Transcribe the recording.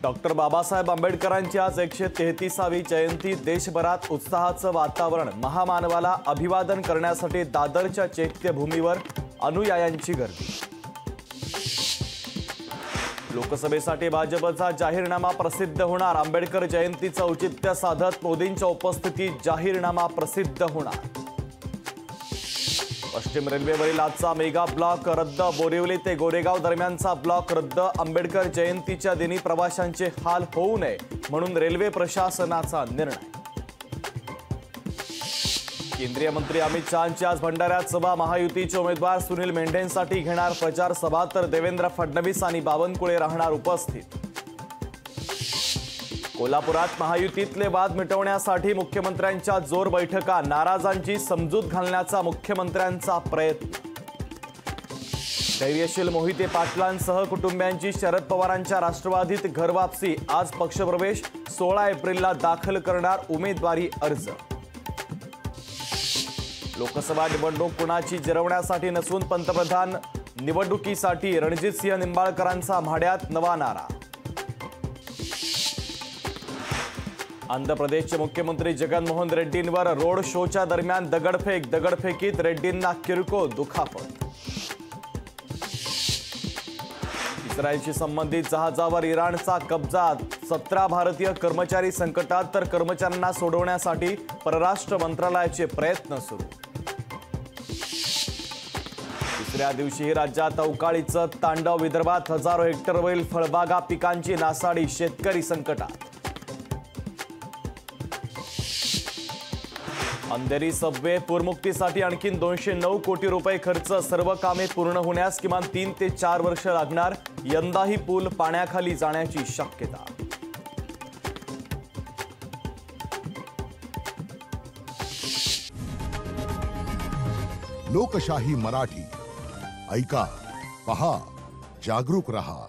Doctor Babasaheb आंबेडकरांची आज 133वी जयंती। देशभरात उत्साहाचं वातावरण। महामानवाला अभिवादन करण्यासाठी दादरच्या चैत्यभूमीवर अनुयायांची गर्दी। लोकसभेसाठी भाजपचा जाहीरनामा प्रसिद्ध होणार। आंबेडकर जयंतीचं औचित्य साधत मोदींच्या उपस्थितीत जाहीरनामा प्रसिद्ध होणार। पश्चिम रेल्वेवरील आजचा मेगा ब्लॉक रद्द। बोरिवली ते गोरेगाव दरम्यानचा ब्लॉक रद्द। आंबेडकर जयंतीच्या दिनी प्रवाशांचे हाल होऊ नये म्हणून रेल्वे प्रशासनाचा निर्णय। केंद्रीय मंत्री अमित शहांची आज भंडाऱ्यात सभा। महायुतीचे उमेदवार सुनील मेंढेंसाठी घेणार प्रचार सभा, तर देवेंद्र फडणवीस आणि बावनकुळे राहणार उपस्थित। कोल्हापुरात महायुतीतले वाद मिटवण्यासाठी मुख्यमंत्र्यांच्या जोर बैठका। नाराजांची समजूत घालण्याचा मुख्यमंत्र्यांचा प्रयत्न। धैर्यशील मोहिते पाटलांसह कुटुंबियांची शरद पवारांच्या राष्ट्रवादीत घरवापसी। आज पक्षप्रवेश। 16 एप्रिलला दाखल करणार उमेदवारी अर्ज। लोकसभा निवडणूक कुणाची जिरवण्यासाठी नसून पंतप्रधान निवडणुकीसाठी। रणजितसिंह निंबाळकरांचा म्हाड्यात नवा नारा। आंध्र प्रदेशचे मुख्यमंत्री जगनमोहन रेड्डींवर रोड शोच्या दरम्यान दगडफेकीत रेड्डींना किरकोळ दुखापत। इस्रायलशी संबंधित जहाजावर इराणचा कब्जा। 17 भारतीय कर्मचारी संकटात, तर कर्मचाऱ्यांना सोडवण्यासाठी परराष्ट्र मंत्रालयाचे प्रयत्न सुरू। तिसऱ्या दिवशीही राज्यात अवकाळीचं तांडव। विदर्भात हजारो हेक्टरवरील फळबागा पिकांची नासाडी। शेतकरी संकटात। अंधेरी सबवे पूरमुक्तीसाठी आणखी 209 कोटी रुपये खर्च। सर्व कामे पूर्ण होण्यास किमान 3 ते 4 वर्ष लागणार। यंदाही पूल पाण्याखाली जाण्याची शक्यता। लोकशाही मराठी ऐका, पहा, जागरूक रहा।